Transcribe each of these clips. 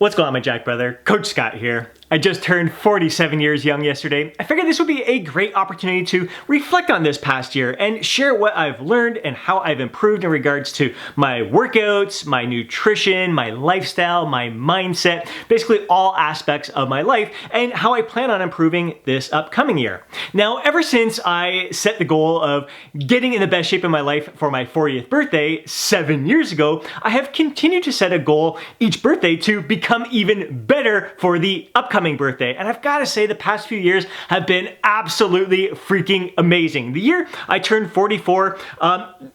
What's going on, my Jack brother? Coach Scott here. I just turned 47 years young yesterday. I figured this would be a great opportunity to reflect on this past year and share what I've learned and how I've improved in regards to my workouts, my nutrition, my lifestyle, my mindset, basically all aspects of my life, and how I plan on improving this upcoming year. Now, ever since I set the goal of getting in the best shape of my life for my 40th birthday 7 years ago, I have continued to set a goal each birthday to become even better for the upcoming birthday. And I've got to say the past few years have been absolutely freaking amazing. The year I turned 44,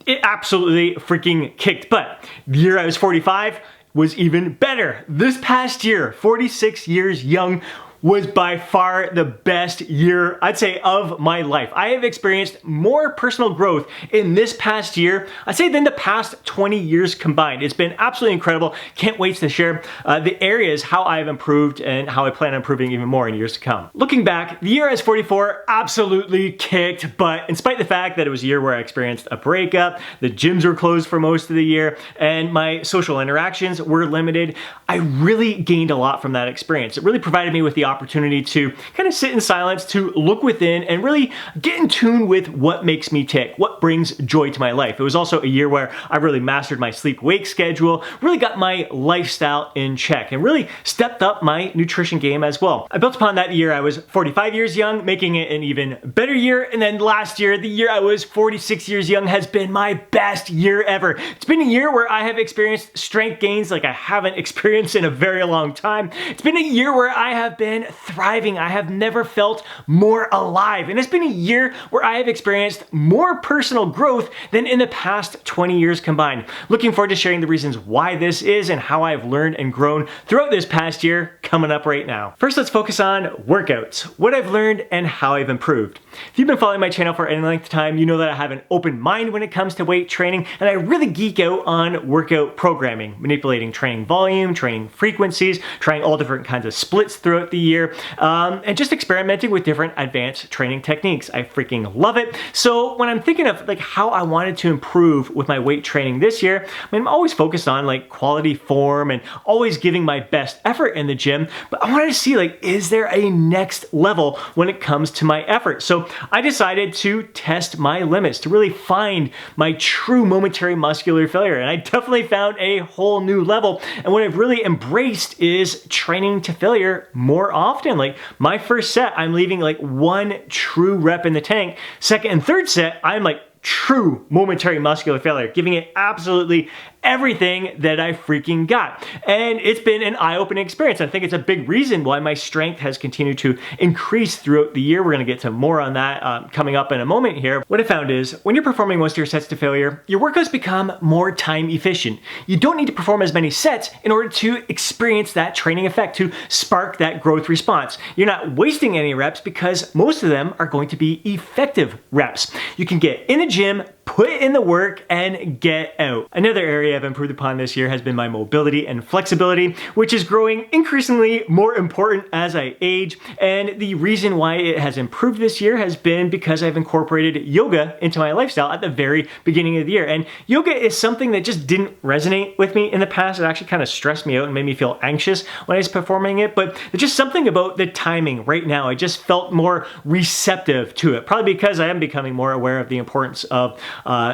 it absolutely freaking kicked butt. The year I was 45 was even better. This past year, 46 years young, was by far the best year, I'd say, of my life. I have experienced more personal growth in this past year, I'd say, than the past 20 years combined. It's been absolutely incredible. Can't wait to share the areas how I've improved and how I plan on improving even more in years to come. Looking back, the year I was 44 absolutely kicked butt, in spite of the fact that it was a year where I experienced a breakup, the gyms were closed for most of the year, and my social interactions were limited. I really gained a lot from that experience. It really provided me with the opportunity to kind of sit in silence, to look within and really get in tune with what makes me tick, what brings joy to my life. It was also a year where I really mastered my sleep-wake schedule, really got my lifestyle in check, and really stepped up my nutrition game as well. I built upon that year I was 45 years young, making it an even better year. And then last year, the year I was 46 years young, has been my best year ever. It's been a year where I have experienced strength gains like I haven't experienced in a very long time. It's been a year where I have been thriving. I have never felt more alive. And it's been a year where I have experienced more personal growth than in the past 20 years combined. Looking forward to sharing the reasons why this is and how I've learned and grown throughout this past year coming up right now. First, let's focus on workouts, what I've learned and how I've improved. If you've been following my channel for any length of time, you know that I have an open mind when it comes to weight training, and I really geek out on workout programming, manipulating training volume, training frequencies, trying all different kinds of splits throughout the year, and just experimenting with different advanced training techniques. I freaking love it. So when I'm thinking of like how I wanted to improve with my weight training this year, I'm always focused on like quality form and always giving my best effort in the gym, but I wanted to see like, is there a next level when it comes to my effort? So I decided to test my limits to really find my true momentary muscular failure. And I definitely found a whole new level. And what I've really embraced is training to failure more often. Like my first set, I'm leaving like one true rep in the tank. Second and third set, I'm like true momentary muscular failure, giving it absolutely everything that I freaking got. And it's been an eye-opening experience. I think it's a big reason why my strength has continued to increase throughout the year. We're going to get to more on that coming up in a moment here. What I found is when you're performing most of your sets to failure, your workouts become more time efficient. You don't need to perform as many sets in order to experience that training effect, to spark that growth response. You're not wasting any reps because most of them are going to be effective reps. You can get in the gym, put in the work, and get out. Another area I've improved upon this year has been my mobility and flexibility, which is growing increasingly more important as I age. And the reason why it has improved this year has been because I've incorporated yoga into my lifestyle at the very beginning of the year. And yoga is something that just didn't resonate with me in the past. It actually kind of stressed me out and made me feel anxious when I was performing it. But there's just something about the timing right now. I just felt more receptive to it, probably because I am becoming more aware of the importance of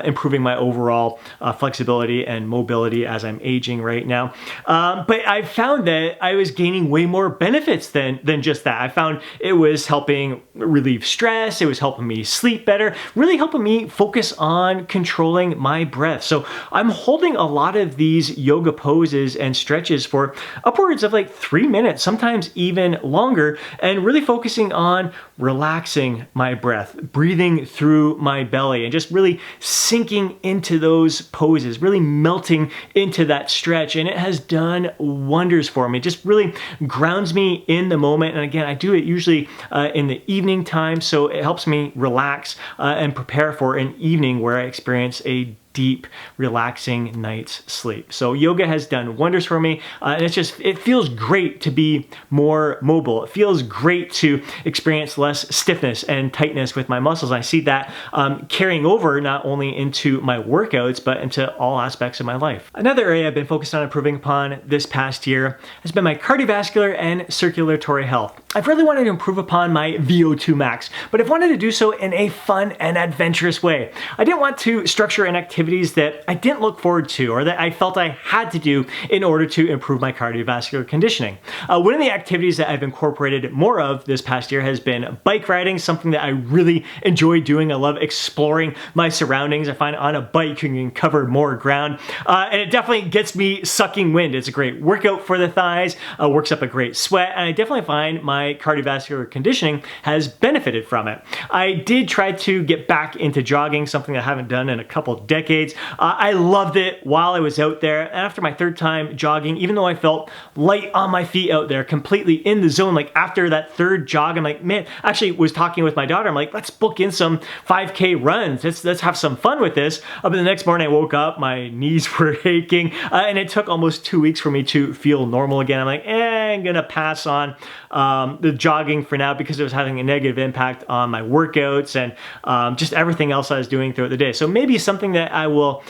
improving my overall flexibility and mobility as I'm aging right now. But I found that I was gaining way more benefits than just that. I found it was helping relieve stress, it was helping me sleep better, really helping me focus on controlling my breath. So I'm holding a lot of these yoga poses and stretches for upwards of like 3 minutes, sometimes even longer, and really focusing on relaxing my breath, breathing through my belly, and just really sinking into those poses, really melting into that stretch. And it has done wonders for me. It just really grounds me in the moment. And again, I do it usually in the evening time, so it helps me relax and prepare for an evening where I experience a deep, relaxing night's sleep. So yoga has done wonders for me, and it feels great to be more mobile. It feels great to experience less stiffness and tightness with my muscles. I see that carrying over not only into my workouts, but into all aspects of my life. Another area I've been focused on improving upon this past year has been my cardiovascular and circulatory health. I've really wanted to improve upon my VO2 max, but I've wanted to do so in a fun and adventurous way. I didn't want to structure in activities that I didn't look forward to or that I felt I had to do in order to improve my cardiovascular conditioning. One of the activities that I've incorporated more of this past year has been bike riding, something that I really enjoy doing. I love exploring my surroundings. I find on a bike you can cover more ground, and it definitely gets me sucking wind. It's a great workout for the thighs, works up a great sweat, and I definitely find my cardiovascular conditioning has benefited from it. I did try to get back into jogging, something I haven't done in a couple decades. I loved it while I was out there. And after my third time jogging, even though I felt light on my feet out there, completely in the zone, like after that third jog, I'm like, man, actually was talking with my daughter. I'm like, let's book in some 5K runs. Let's have some fun with this. But the next morning I woke up, my knees were aching, and it took almost 2 weeks for me to feel normal again. I'm like, I'm gonna pass on the jogging for now because it was having a negative impact on my workouts and just everything else I was doing throughout the day. So maybe something that I will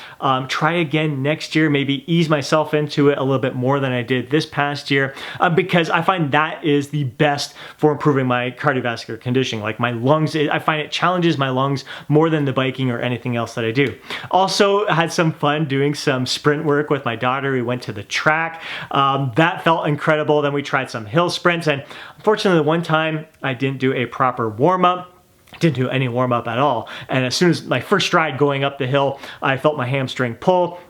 try again next year, maybe ease myself into it a little bit more than I did this past year, because I find that is the best for improving my cardiovascular conditioning. Like my lungs, I find it challenges my lungs more than the biking or anything else that I do. Also had some fun doing some sprint work with my daughter. We went to the track. That felt incredible. Then we tried some hill sprints, and unfortunately the one time I didn't do a proper warm-up. Didn't do any warm-up at all. And as soon as my first stride going up the hill, I felt my hamstring pull.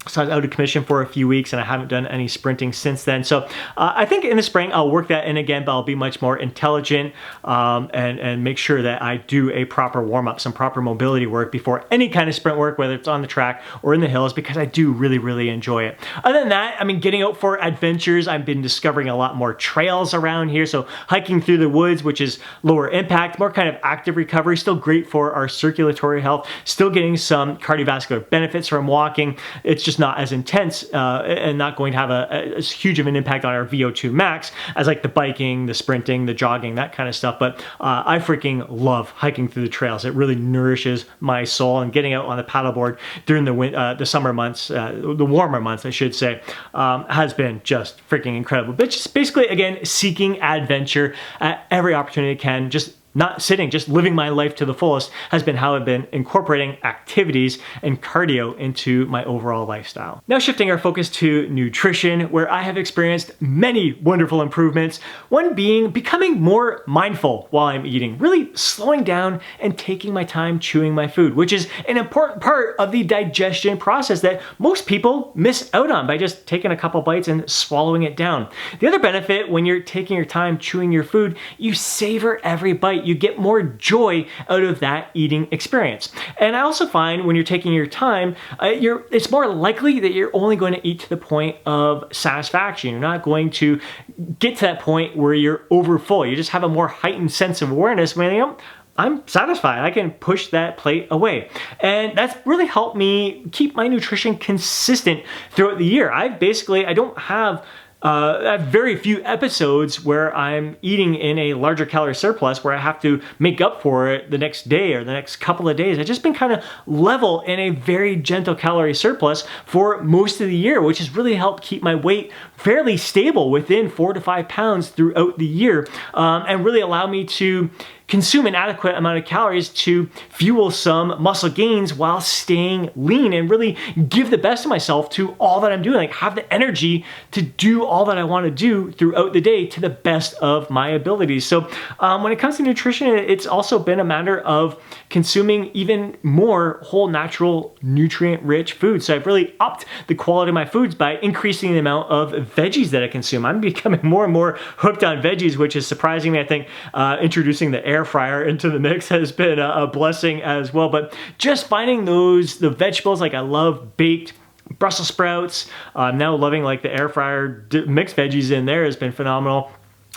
So I was out of commission for a few weeks and I haven't done any sprinting since then. So I think in the spring I'll work that in again, but I'll be much more intelligent and make sure that I do a proper warm-up, some proper mobility work before any kind of sprint work, whether it's on the track or in the hills, because I do really, really enjoy it. Other than that, I mean, getting out for adventures, I've been discovering a lot more trails around here. So hiking through the woods, which is lower impact, more kind of active recovery, still great for our circulatory health, still getting some cardiovascular benefits from walking. It's just not as intense and not going to have as huge of an impact on our VO2 max as like the biking, the sprinting, the jogging, that kind of stuff. But I freaking love hiking through the trails. It really nourishes my soul, and getting out on the paddleboard during the summer months, the warmer months, I should say, has been just freaking incredible. But just basically, again, seeking adventure at every opportunity I can, just not sitting, just living my life to the fullest has been how I've been incorporating activities and cardio into my overall lifestyle. Now shifting our focus to nutrition, where I have experienced many wonderful improvements. One being becoming more mindful while I'm eating, really slowing down and taking my time chewing my food, which is an important part of the digestion process that most people miss out on by just taking a couple bites and swallowing it down. The other benefit when you're taking your time chewing your food, you savor every bite. You get more joy out of that eating experience. And I also find when you're taking your time, it's more likely that you're only going to eat to the point of satisfaction. You're not going to get to that point where you're overfull. You just have a more heightened sense of awareness when, you know, I'm satisfied. I can push that plate away. And that's really helped me keep my nutrition consistent throughout the year. I don't have I have very few episodes where I'm eating in a larger calorie surplus where I have to make up for it the next day or the next couple of days. I've just been kind of level in a very gentle calorie surplus for most of the year, which has really helped keep my weight fairly stable within 4 to 5 pounds throughout the year, and really allow me to consume an adequate amount of calories to fuel some muscle gains while staying lean and really give the best of myself to all that I'm doing, like have the energy to do all that I want to do throughout the day to the best of my abilities. So when it comes to nutrition, it's also been a matter of consuming even more whole, natural, nutrient-rich foods. So I've really upped the quality of my foods by increasing the amount of veggies that I consume. I'm becoming more and more hooked on veggies, which is surprising me. I think introducing the air fryer into the mix has been a blessing as well. But just finding the vegetables, like I love baked Brussels sprouts. I'm now loving like the air fryer mixed veggies in there has been phenomenal.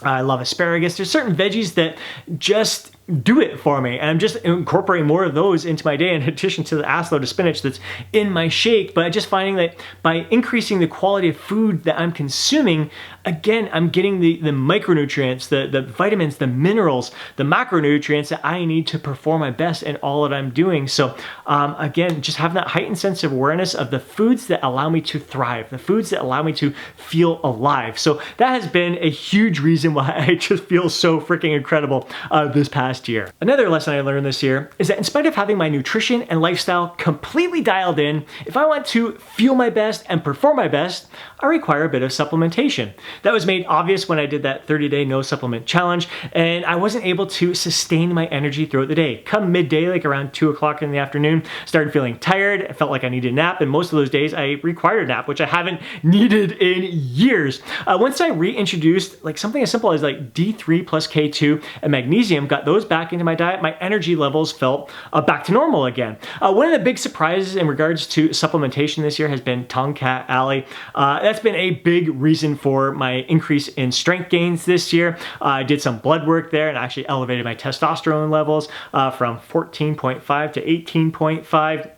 I love asparagus. There's certain veggies that just do it for me. And I'm just incorporating more of those into my day in addition to the assload of spinach that's in my shake. But just finding that by increasing the quality of food that I'm consuming, again, I'm getting the micronutrients, the vitamins, the minerals, the macronutrients that I need to perform my best in all that I'm doing. So again, just having that heightened sense of awareness of the foods that allow me to thrive, the foods that allow me to feel alive. So that has been a huge reason why I just feel so freaking incredible this past year. Another lesson I learned this year is that in spite of having my nutrition and lifestyle completely dialed in, if I want to feel my best and perform my best, I require a bit of supplementation. That was made obvious when I did that 30-day no supplement challenge, and I wasn't able to sustain my energy throughout the day. Come midday, like around 2 o'clock in the afternoon, started feeling tired. I felt like I needed a nap, and most of those days I required a nap, which I haven't needed in years. Once I reintroduced like something as simple as like D3 plus K2 and magnesium, got those back into my diet, my energy levels felt back to normal again. One of the big surprises in regards to supplementation this year has been Tongkat Alley. That's been a big reason for my increase in strength gains this year. I did some blood work there and actually elevated my testosterone levels from 14.5 to 18.5.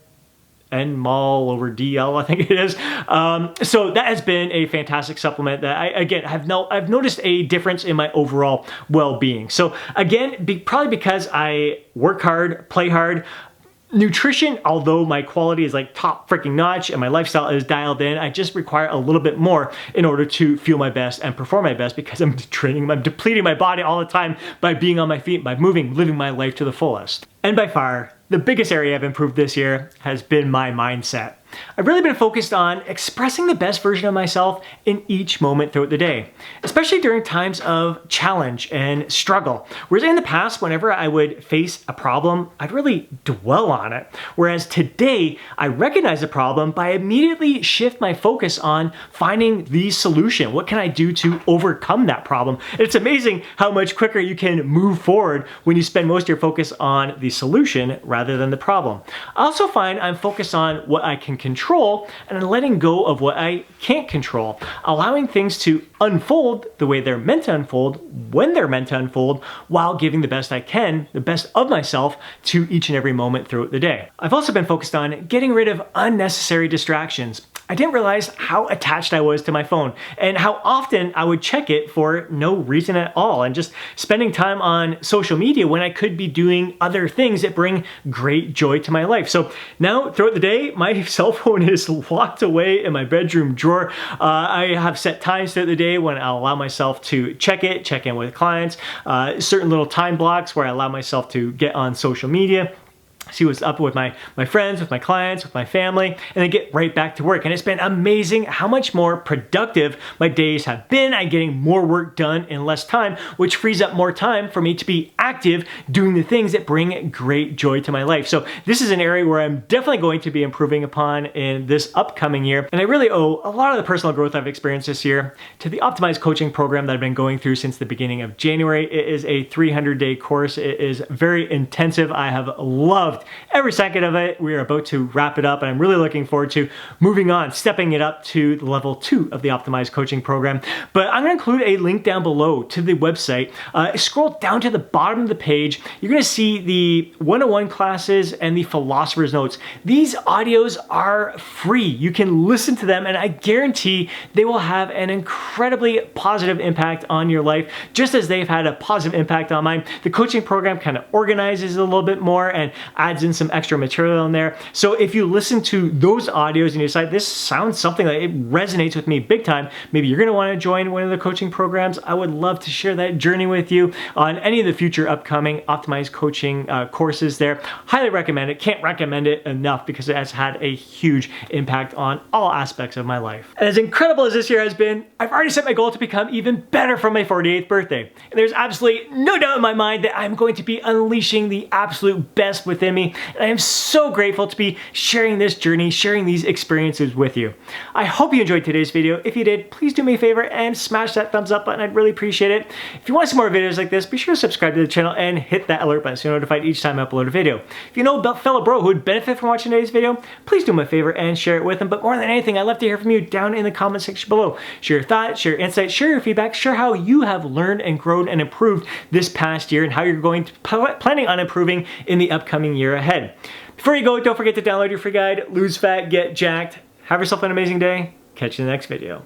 N-mol over DL, I think it is. So that has been a fantastic supplement that I've noticed a difference in my overall well-being. So again, probably because I work hard, play hard, nutrition, although my quality is like top freaking notch and my lifestyle is dialed in, I just require a little bit more in order to feel my best and perform my best because I'm depleting my body all the time by being on my feet, by moving, living my life to the fullest. And by far, the biggest area I've improved this year has been my mindset. I've really been focused on expressing the best version of myself in each moment throughout the day, especially during times of challenge and struggle. Whereas in the past, whenever I would face a problem, I'd really dwell on it. Whereas today, I recognize the problem by immediately shift my focus on finding the solution. What can I do to overcome that problem? It's amazing how much quicker you can move forward when you spend most of your focus on the solution rather than the problem. I also find I'm focused on what I can control and letting go of what I can't control, allowing things to unfold the way they're meant to unfold, when they're meant to unfold, while giving the best I can, the best of myself to each and every moment throughout the day. I've also been focused on getting rid of unnecessary distractions. I didn't realize how attached I was to my phone and how often I would check it for no reason at all and just spending time on social media when I could be doing other things that bring great joy to my life. So now throughout the day, my cell phone is locked away in my bedroom drawer. I have set times throughout the day when I'll allow myself to check in with clients, certain little time blocks where I allow myself to get on social media, see what's up with my friends, with my clients, with my family, and then get right back to work. And it's been amazing how much more productive my days have been. I'm getting more work done in less time, which frees up more time for me to be active doing the things that bring great joy to my life. So this is an area where I'm definitely going to be improving upon in this upcoming year. And I really owe a lot of the personal growth I've experienced this year to the optimized coaching program that I've been going through since the beginning of January. It is a 300-day course. It is very intensive. I have loved every second of it. We are about to wrap it up and I'm really looking forward to moving on, stepping it up to level 2 of the optimized coaching program. But I'm going to include a link down below to the website. Scroll down to the bottom of the page. You're going to see the 101 classes and the philosopher's notes. These audios are free. You can listen to them and I guarantee they will have an incredibly positive impact on your life, just as they've had a positive impact on mine. The coaching program kind of organizes a little bit more and adds in some extra material in there. So if you listen to those audios and you decide this sounds something that it resonates with me big time, maybe you're going to want to join one of the coaching programs. I would love to share that journey with you on any of the future upcoming optimized coaching courses there. Highly recommend it. Can't recommend it enough because it has had a huge impact on all aspects of my life. And as incredible as this year has been, I've already set my goal to become even better for my 48th birthday. And there's absolutely no doubt in my mind that I'm going to be unleashing the absolute best within me, and I am so grateful to be sharing this journey, sharing these experiences with you. I hope you enjoyed today's video. If you did, please do me a favor and smash that thumbs up button. I'd really appreciate it. If you want some more videos like this, be sure to subscribe to the channel and hit that alert button so you're notified each time I upload a video. If you know a fellow bro who would benefit from watching today's video, please do me a favor and share it with them. But more than anything, I'd love to hear from you down in the comment section below. Share your thoughts, share your insights, share your feedback, share how you have learned and grown and improved this past year and how you're planning on improving in the upcoming year ahead. Before you go, don't forget to download your free guide, Lose Fat, Get Jacked. Have yourself an amazing day. Catch you in the next video.